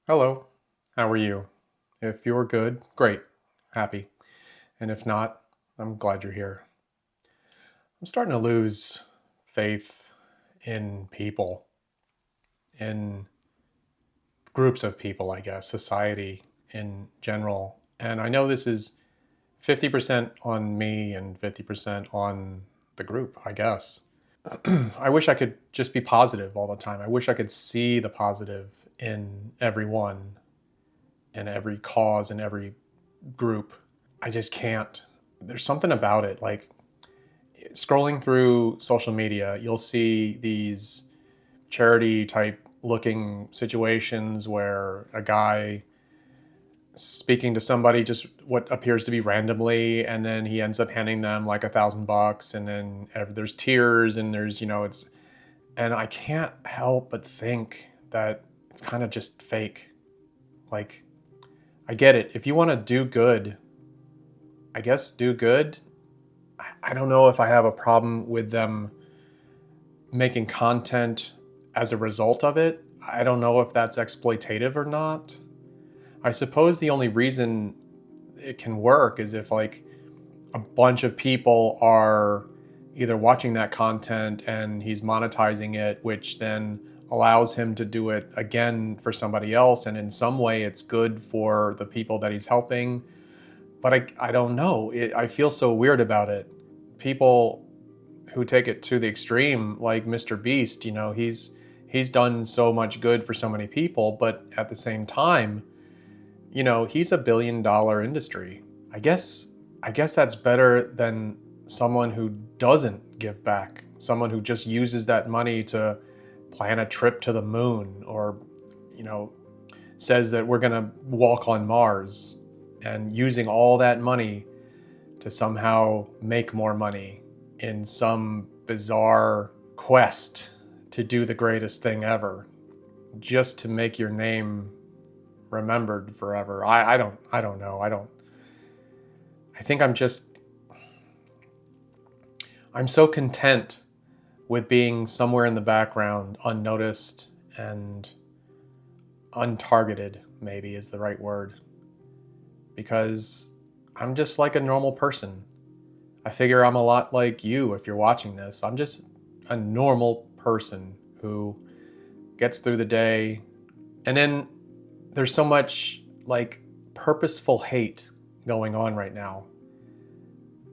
Hello, how are you? If you're good, great, happy. And if not, I'm glad you're here. I'm starting to lose faith in people, in groups of people, I guess, society in general. And I know this is 50% on me and 50% on the group, I guess. I wish I could just be positive all the time. I wish I could see the positive in everyone, in every cause, in every group. I just can't. There's something about it. Like scrolling through social media, you'll see these charity type looking situations where a guy speaking to somebody just what appears to be randomly, and then he ends up handing them like $1,000, and then there's tears, and there's it's, and I can't help but think that it's kind of just fake. Like, I get it. If you want to do good, I guess do good. I don't know if I have a problem with them making content as a result of it. I don't know if that's exploitative or not. I suppose the only reason it can work is if like a bunch of people are either watching that content and he's monetizing it, which then allows him to do it again for somebody else. And in some way, it's good for the people that he's helping. But I don't know. I feel so weird about it. People who take it to the extreme, like Mr. Beast, he's done so much good for so many people, but at the same time, he's $1 billion industry. I guess I guess that's better than someone who doesn't give back, someone who just uses that money to plan a trip to the moon, or you know, says that we're going to walk on Mars, and using all that money to somehow make more money in some bizarre quest to do the greatest thing ever, just to make your name remembered forever. I don't know. I think I'm so content with being somewhere in the background, unnoticed and untargeted, maybe is the right word, because I'm just like a normal person. I figure I'm a lot like you if you're watching this. I'm just a normal person who gets through the day. And then there's so much like purposeful hate going on right now.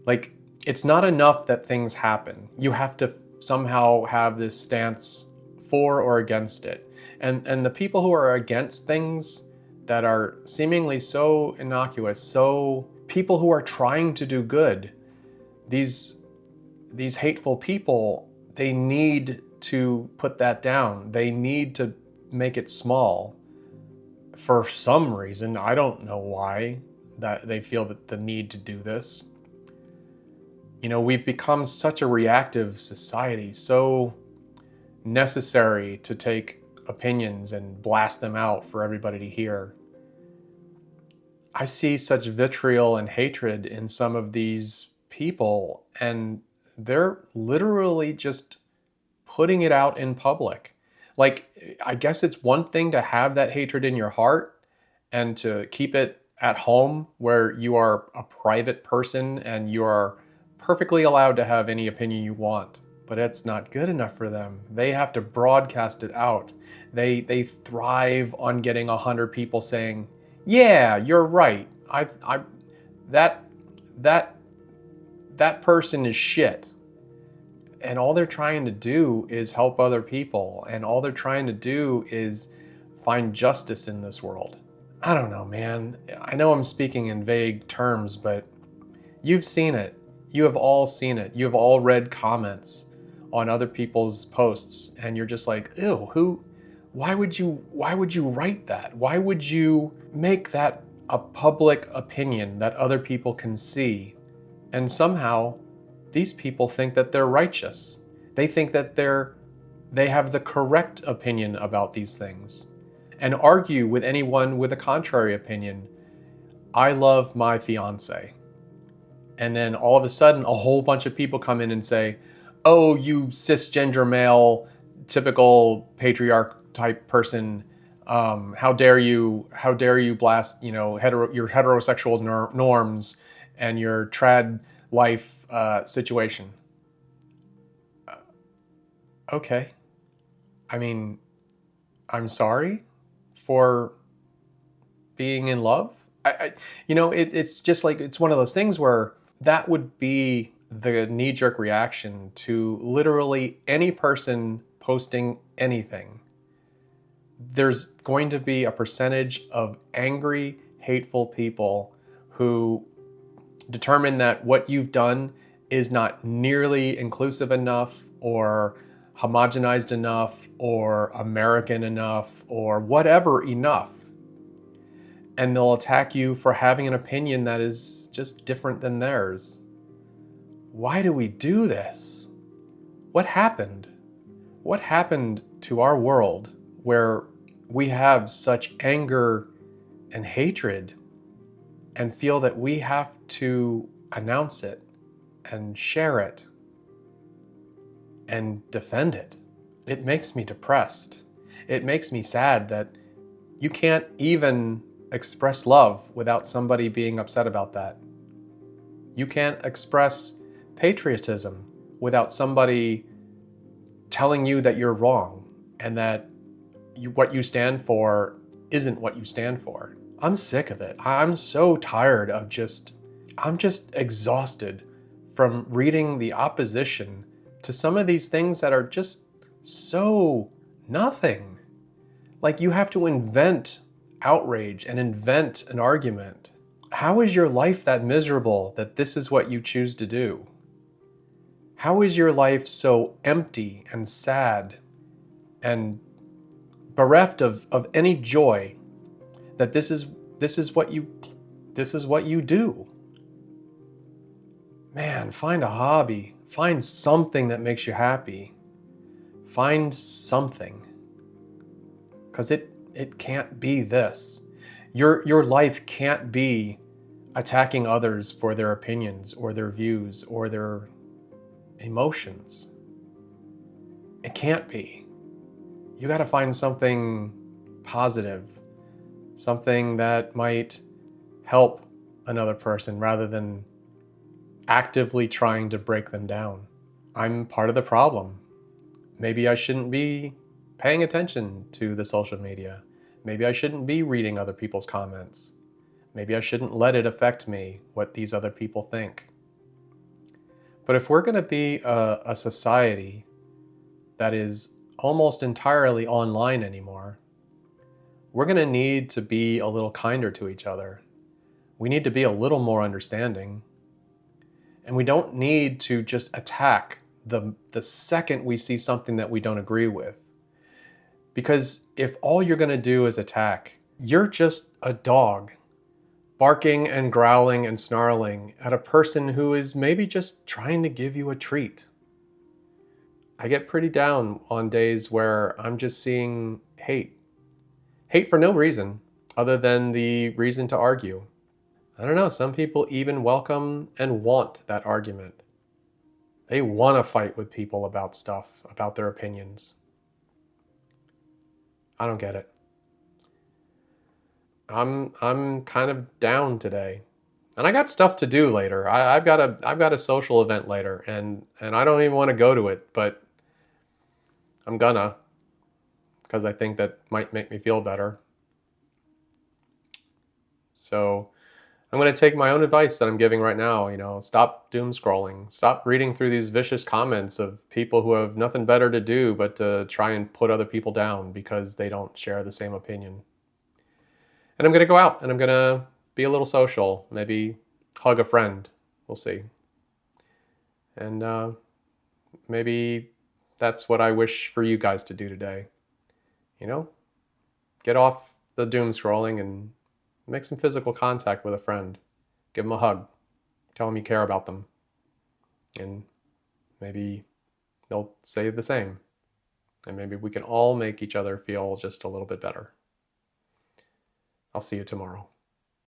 Like, it's not enough that things happen. You have to somehow have this stance for or against it. And the people who are against things that are seemingly so innocuous, so people who are trying to do good, these these hateful people, they need to put that down. They need to make it small for some reason. I don't know why that they feel that the need to do this. We've become such a reactive society, so necessary to take opinions and blast them out for everybody to hear. I see such vitriol and hatred in some of these people, and they're literally just putting it out in public. Like, I guess it's one thing to have that hatred in your heart and to keep it at home where you are a private person and you are perfectly allowed to have any opinion you want. But it's not good enough for them. They have to broadcast it out. They thrive on getting 100 people saying, "Yeah, you're right. I that that that person is shit." And all they're trying to do is help other people, and all they're trying to do is find justice in this world. I don't know, man. I know I'm speaking in vague terms, but you've seen it. You have all seen it. You have all read comments on other people's posts, and you're just like, ew, why would you write that? Why would you make that a public opinion that other people can see? And somehow these people think that they're righteous. They think that they have the correct opinion about these things, and argue with anyone with a contrary opinion. I love my fiance. And then all of a sudden, a whole bunch of people come in and say, "Oh, you cisgender male, typical patriarch type person, How dare you? How dare you blast, your heterosexual norms and your trad life situation? Okay. I mean, I'm sorry for being in love. It's just like, it's one of those things where that would be the knee jerk reaction to literally any person posting anything. There's going to be a percentage of angry, hateful people who determine that what you've done is not nearly inclusive enough, or homogenized enough, or American enough, or whatever enough. And they'll attack you for having an opinion that is just different than theirs. Why do we do this? What happened? What happened to our world where we have such anger and hatred and feel that we have to announce it and share it and defend it? It makes me depressed. It makes me sad that you can't even express love without somebody being upset about that. You can't express patriotism without somebody telling you that you're wrong and that what you stand for isn't what you stand for. I'm sick of it. I'm so tired of I'm just exhausted from reading the opposition to some of these things that are just so nothing. Like, you have to invent outrage and invent an argument. How is your life that miserable that this is what you choose to do? How is your life so empty and sad and bereft of any joy that this is what you do? Man, find a hobby. Find something that makes you happy. Find something. Because it can't be this. Your life can't be attacking others for their opinions or their views or their emotions. It can't be. You got to find something positive, something that might help another person rather than actively trying to break them down. I'm part of the problem. Maybe I shouldn't be paying attention to the social media. Maybe I shouldn't be reading other people's comments. Maybe I shouldn't let it affect me, what these other people think. But if we're going to be a society that is almost entirely online anymore, we're going to need to be a little kinder to each other. We need to be a little more understanding. And we don't need to just attack the second we see something that we don't agree with. Because if all you're going to do is attack, you're just a dog barking and growling and snarling at a person who is maybe just trying to give you a treat. I get pretty down on days where I'm just seeing hate. Hate for no reason other than the reason to argue. I don't know, some people even welcome and want that argument. They want to fight with people about stuff, about their opinions. I don't get it. I'm kind of down today. And I got stuff to do later. I've got a social event later, and I don't even want to go to it, but I'm gonna, because I think that might make me feel better. So I'm going to take my own advice that I'm giving right now. Stop doom scrolling. Stop reading through these vicious comments of people who have nothing better to do but to try and put other people down because they don't share the same opinion. And I'm going to go out and I'm going to be a little social, maybe hug a friend. We'll see. And maybe that's what I wish for you guys to do today. Get off the doom scrolling and make some physical contact with a friend. Give them a hug. Tell them you care about them. And maybe they'll say the same. And maybe we can all make each other feel just a little bit better. I'll see you tomorrow.